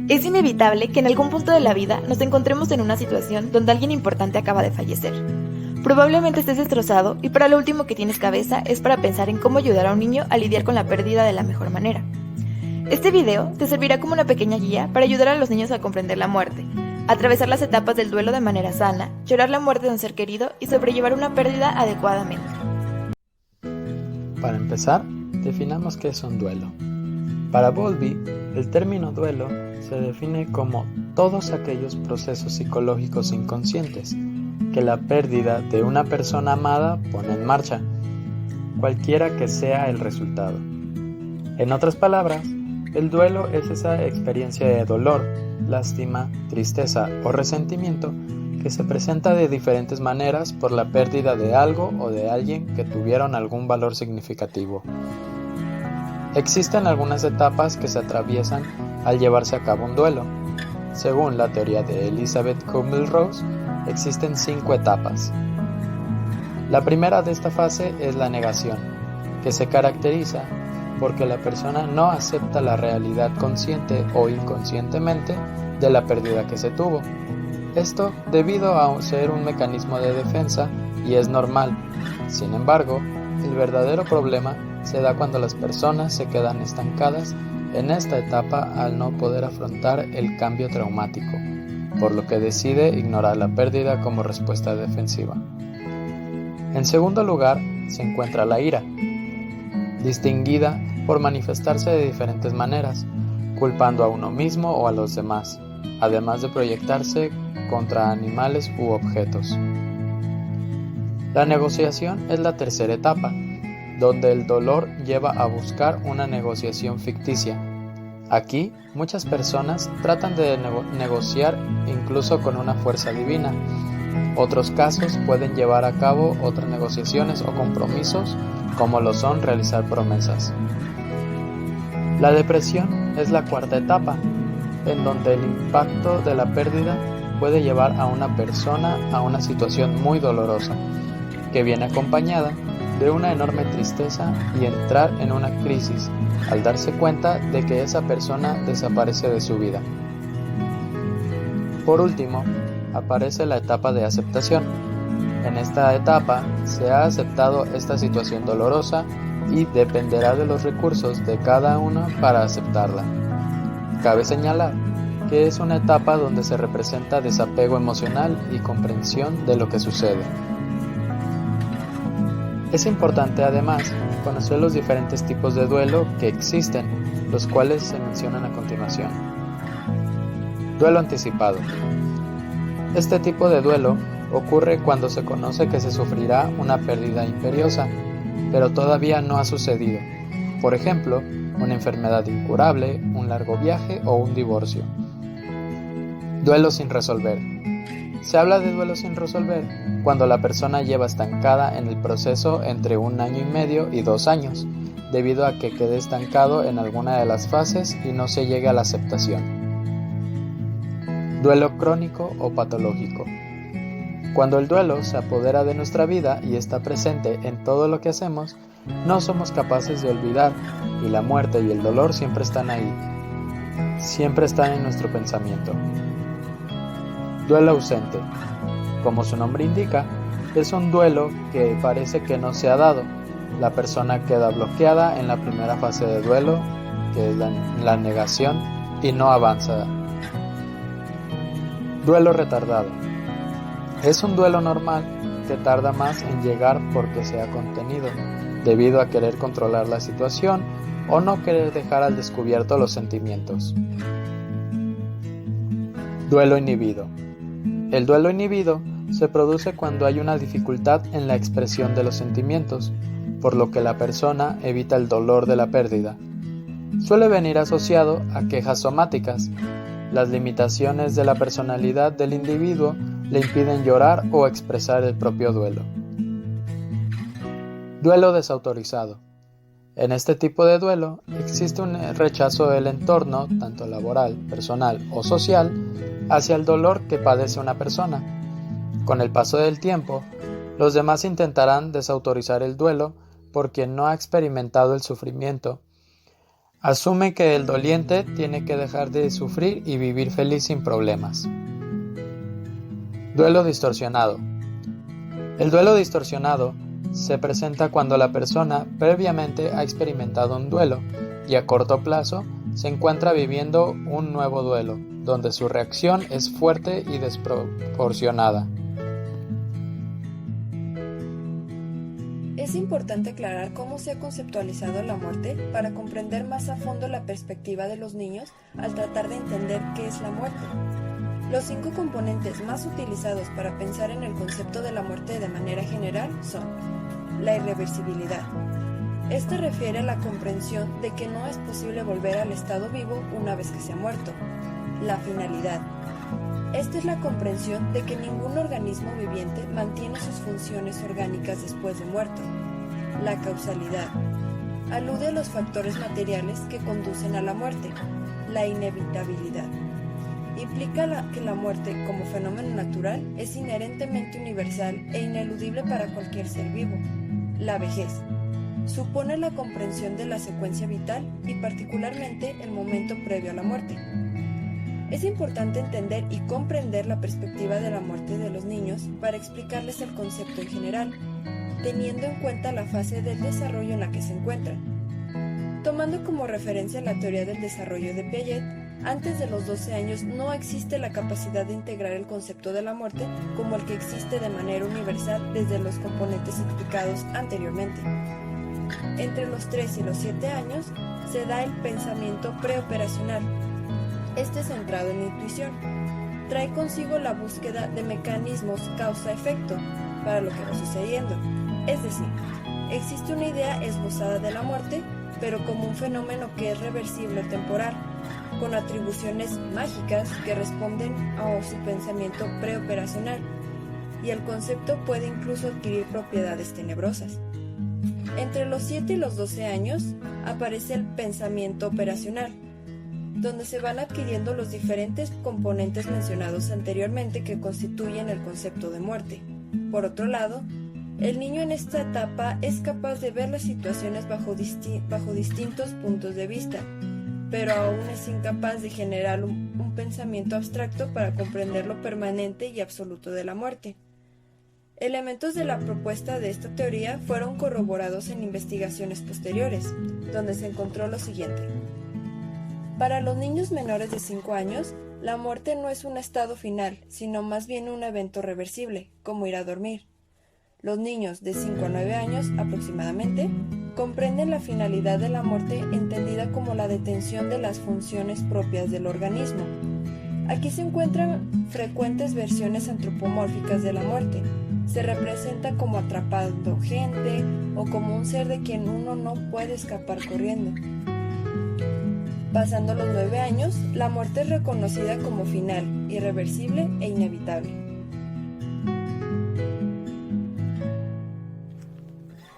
Es inevitable que en algún punto de la vida nos encontremos en una situación donde alguien importante acaba de fallecer. Probablemente estés destrozado y para lo último que tienes cabeza es para pensar en cómo ayudar a un niño a lidiar con la pérdida de la mejor manera. Este video te servirá como una pequeña guía para ayudar a los niños a comprender la muerte, atravesar las etapas del duelo de manera sana, llorar la muerte de un ser querido y sobrellevar una pérdida adecuadamente. Para empezar, definamos qué es un duelo. Para Bowlby, el término duelo se define como todos aquellos procesos psicológicos inconscientes que la pérdida de una persona amada pone en marcha, cualquiera que sea el resultado. En otras palabras, el duelo es esa experiencia de dolor, lástima, tristeza o resentimiento que se presenta de diferentes maneras por la pérdida de algo o de alguien que tuvieron algún valor significativo. Existen algunas etapas que se atraviesan al llevarse a cabo un duelo. Según la teoría de Elizabeth Kubler-Ross, existen 5 etapas. La primera de esta fase es la negación, que se caracteriza porque la persona no acepta la realidad consciente o inconscientemente de la pérdida que se tuvo. Esto debido a ser un mecanismo de defensa y es normal. Sin embargo, el verdadero problema se da cuando las personas se quedan estancadas en esta etapa al no poder afrontar el cambio traumático, por lo que decide ignorar la pérdida como respuesta defensiva. En segundo lugar, se encuentra la ira, distinguida por manifestarse de diferentes maneras, culpando a uno mismo o a los demás, además de proyectarse contra animales u objetos. La negociación es la tercera etapa, donde el dolor lleva a buscar una negociación ficticia. Aquí, muchas personas tratan de negociar incluso con una fuerza divina. Otros casos pueden llevar a cabo otras negociaciones o compromisos, como lo son realizar promesas. La depresión es la cuarta etapa, en donde el impacto de la pérdida puede llevar a una persona a una situación muy dolorosa, que viene acompañada de una enorme tristeza y entrar en una crisis al darse cuenta de que esa persona desaparece de su vida. Por último, aparece la etapa de aceptación. En esta etapa se ha aceptado esta situación dolorosa y dependerá de los recursos de cada uno para aceptarla. Cabe señalar que es una etapa donde se representa desapego emocional y comprensión de lo que sucede. Es importante además conocer los diferentes tipos de duelo que existen, los cuales se mencionan a continuación. Duelo anticipado. Este tipo de duelo ocurre cuando se conoce que se sufrirá una pérdida imperiosa, pero todavía no ha sucedido. Por ejemplo, una enfermedad incurable, un largo viaje o un divorcio. Duelo sin resolver. Se habla de duelo sin resolver cuando la persona lleva estancada en el proceso entre 1 año y medio y 2 años, debido a que quede estancado en alguna de las fases y no se llegue a la aceptación. Duelo crónico o patológico. Cuando el duelo se apodera de nuestra vida y está presente en todo lo que hacemos, no somos capaces de olvidar, y la muerte y el dolor siempre están ahí, siempre están en nuestro pensamiento. Duelo ausente. Como su nombre indica, es un duelo que parece que no se ha dado. La persona queda bloqueada en la primera fase de duelo, que es la negación, y no avanza. Duelo retardado. Es un duelo normal que tarda más en llegar porque se ha contenido, debido a querer controlar la situación o no querer dejar al descubierto los sentimientos. Duelo inhibido. El duelo inhibido se produce cuando hay una dificultad en la expresión de los sentimientos, por lo que la persona evita el dolor de la pérdida. Suele venir asociado a quejas somáticas. Las limitaciones de la personalidad del individuo le impiden llorar o expresar el propio duelo. Duelo desautorizado. En este tipo de duelo existe un rechazo del entorno, tanto laboral, personal o social, hacia el dolor que padece una persona. Con el paso del tiempo, los demás intentarán desautorizar el duelo por quien no ha experimentado el sufrimiento. Asume que el doliente tiene que dejar de sufrir y vivir feliz sin problemas. Duelo distorsionado. El duelo distorsionado se presenta cuando la persona previamente ha experimentado un duelo y a corto plazo se encuentra viviendo un nuevo duelo, donde su reacción es fuerte y desproporcionada. Es importante aclarar cómo se ha conceptualizado la muerte para comprender más a fondo la perspectiva de los niños al tratar de entender qué es la muerte. Los 5 componentes más utilizados para pensar en el concepto de la muerte de manera general son: la irreversibilidad. Esta refiere a la comprensión de que no es posible volver al estado vivo una vez que se ha muerto. La finalidad. Esta es la comprensión de que ningún organismo viviente mantiene sus funciones orgánicas después de muerto. La causalidad. Alude a los factores materiales que conducen a la muerte. La inevitabilidad. Implica que la muerte, como fenómeno natural, es inherentemente universal e ineludible para cualquier ser vivo. La vejez. Supone la comprensión de la secuencia vital y particularmente el momento previo a la muerte. Es importante entender y comprender la perspectiva de la muerte de los niños para explicarles el concepto en general, teniendo en cuenta la fase del desarrollo en la que se encuentran. Tomando como referencia la teoría del desarrollo de Piaget, antes de los 12 años no existe la capacidad de integrar el concepto de la muerte como el que existe de manera universal desde los componentes explicados anteriormente. Entre los 3 y los 7 años se da el pensamiento preoperacional. Este es centrado en la intuición. Trae consigo la búsqueda de mecanismos causa-efecto para lo que va sucediendo. Es decir, existe una idea esbozada de la muerte, pero como un fenómeno que es reversible o temporal, con atribuciones mágicas que responden a su pensamiento preoperacional, y el concepto puede incluso adquirir propiedades tenebrosas. Entre los 7 y los 12 años aparece el pensamiento operacional, donde se van adquiriendo los diferentes componentes mencionados anteriormente que constituyen el concepto de muerte. Por otro lado, el niño en esta etapa es capaz de ver las situaciones bajo distintos puntos de vista, pero aún es incapaz de generar un pensamiento abstracto para comprender lo permanente y absoluto de la muerte. Elementos de la propuesta de esta teoría fueron corroborados en investigaciones posteriores, donde se encontró lo siguiente. Para los niños menores de 5 años, la muerte no es un estado final, sino más bien un evento reversible, como ir a dormir. Los niños de 5 a 9 años, aproximadamente, comprenden la finalidad de la muerte entendida como la detención de las funciones propias del organismo. Aquí se encuentran frecuentes versiones antropomórficas de la muerte. Se representa como atrapando gente o como un ser de quien uno no puede escapar corriendo. Pasando los 9 años, la muerte es reconocida como final, irreversible e inevitable.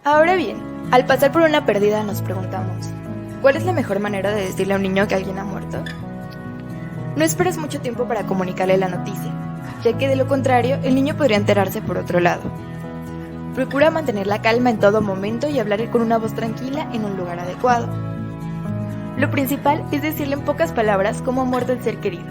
Ahora bien, al pasar por una pérdida nos preguntamos, ¿cuál es la mejor manera de decirle a un niño que alguien ha muerto? No esperes mucho tiempo para comunicarle la noticia, ya que de lo contrario, el niño podría enterarse por otro lado. Procura mantener la calma en todo momento y hablar con una voz tranquila en un lugar adecuado. Lo principal es decirle en pocas palabras cómo ha muerto el ser querido.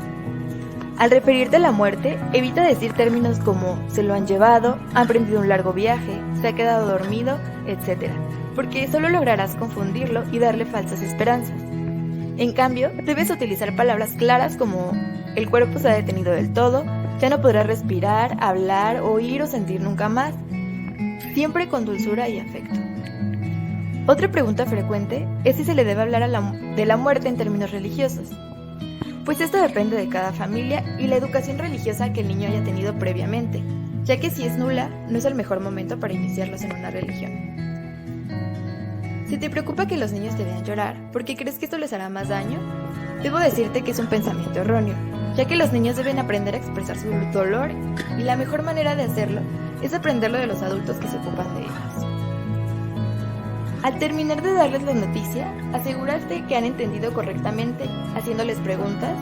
Al referirte a la muerte, evita decir términos como se lo han llevado, ha emprendido un largo viaje, se ha quedado dormido, etc., porque solo lograrás confundirlo y darle falsas esperanzas. En cambio, debes utilizar palabras claras como el cuerpo se ha detenido del todo, ya no podrá respirar, hablar, oír o sentir nunca más, siempre con dulzura y afecto. Otra pregunta frecuente es si se le debe hablar de la muerte en términos religiosos, pues esto depende de cada familia y la educación religiosa que el niño haya tenido previamente, ya que si es nula, no es el mejor momento para iniciarlos en una religión. Si te preocupa que los niños te vean llorar porque crees que esto les hará más daño, debo decirte que es un pensamiento erróneo, ya que los niños deben aprender a expresar su dolor y la mejor manera de hacerlo es aprenderlo de los adultos que se ocupan de ellos. Al terminar de darles la noticia, asegúrate que han entendido correctamente, haciéndoles preguntas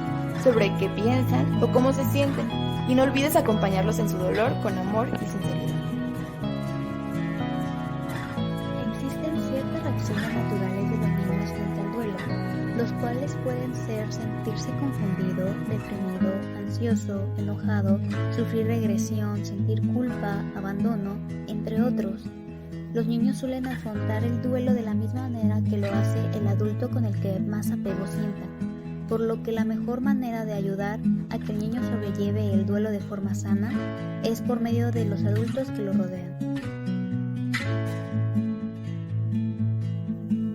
sobre qué piensan o cómo se sienten, y no olvides acompañarlos en su dolor con amor y sinceridad. Existen ciertas reacciones naturales de los niños frente al duelo, pueden ser sentirse confundido, deprimido, ansioso, enojado, sufrir regresión, sentir culpa, abandono, entre otros. Los niños suelen afrontar el duelo de la misma manera que lo hace el adulto con el que más apego sienta, por lo que la mejor manera de ayudar a que el niño sobrelleve el duelo de forma sana es por medio de los adultos que lo rodean.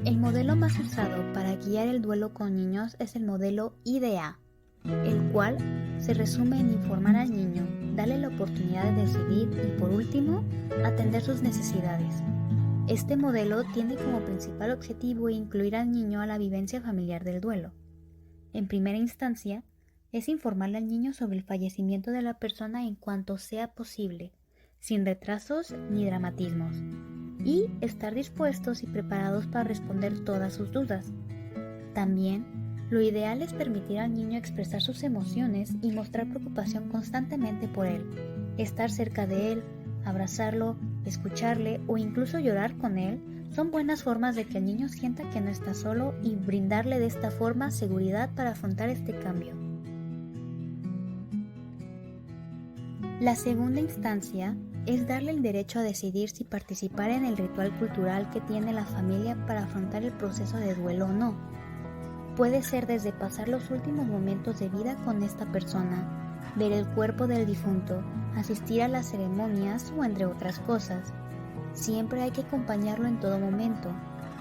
El modelo más usado para guiar el duelo con niños es el modelo IDEA, el cual se resume en informar al niño, darle la oportunidad de decidir y, por último, atender sus necesidades. Este modelo tiene como principal objetivo incluir al niño a la vivencia familiar del duelo. En primera instancia, es informarle al niño sobre el fallecimiento de la persona en cuanto sea posible, sin retrasos ni dramatismos, y estar dispuestos y preparados para responder todas sus dudas. También, lo ideal es permitir al niño expresar sus emociones y mostrar preocupación constantemente por él, estar cerca de él, abrazarlo, escucharle o incluso llorar con él son buenas formas de que el niño sienta que no está solo y brindarle de esta forma seguridad para afrontar este cambio. La segunda instancia es darle el derecho a decidir si participar en el ritual cultural que tiene la familia para afrontar el proceso de duelo o no. Puede ser desde pasar los últimos momentos de vida con esta persona, ver el cuerpo del difunto, asistir a las ceremonias o entre otras cosas. Siempre hay que acompañarlo en todo momento,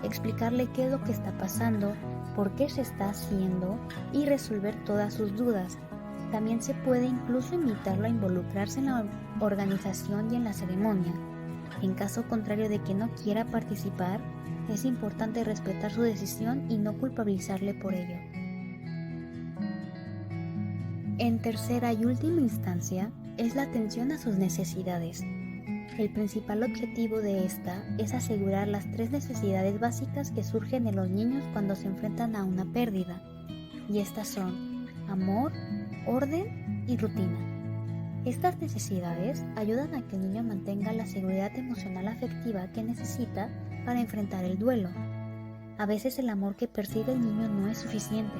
explicarle qué es lo que está pasando, por qué se está haciendo y resolver todas sus dudas. También se puede incluso invitarlo a involucrarse en la organización y en la ceremonia. En caso contrario de que no quiera participar, es importante respetar su decisión y no culpabilizarle por ello. En tercera y última instancia, es la atención a sus necesidades. El principal objetivo de esta es asegurar las 3 necesidades básicas que surgen en los niños cuando se enfrentan a una pérdida, y estas son amor, orden y rutina. Estas necesidades ayudan a que el niño mantenga la seguridad emocional afectiva que necesita para enfrentar el duelo. A veces el amor que percibe el niño no es suficiente,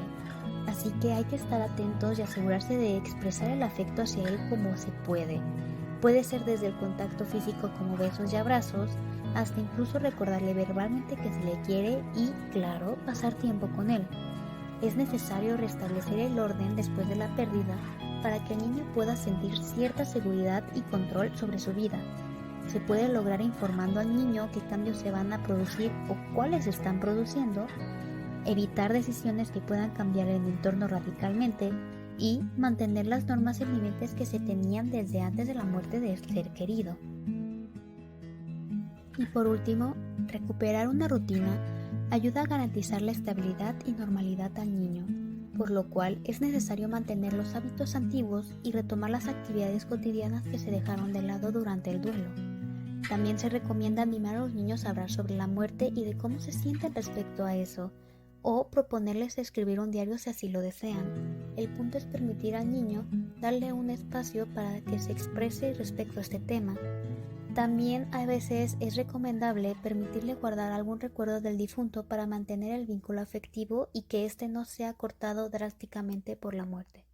así que hay que estar atentos y asegurarse de expresar el afecto hacia él como se puede. Puede ser desde el contacto físico como besos y abrazos, hasta incluso recordarle verbalmente que se le quiere y, claro, pasar tiempo con él. Es necesario restablecer el orden después de la pérdida para que el niño pueda sentir cierta seguridad y control sobre su vida. Se puede lograr informando al niño qué cambios se van a producir o cuáles se están produciendo, evitar decisiones que puedan cambiar el entorno radicalmente y mantener las normas y límites que se tenían desde antes de la muerte del ser querido. Y por último, recuperar una rutina ayuda a garantizar la estabilidad y normalidad al niño, por lo cual es necesario mantener los hábitos antiguos y retomar las actividades cotidianas que se dejaron de lado durante el duelo. También se recomienda animar a los niños a hablar sobre la muerte y de cómo se sienten respecto a eso, o proponerles escribir un diario si así lo desean. El punto es permitir al niño darle un espacio para que se exprese respecto a este tema. También a veces es recomendable permitirle guardar algún recuerdo del difunto para mantener el vínculo afectivo y que éste no sea cortado drásticamente por la muerte.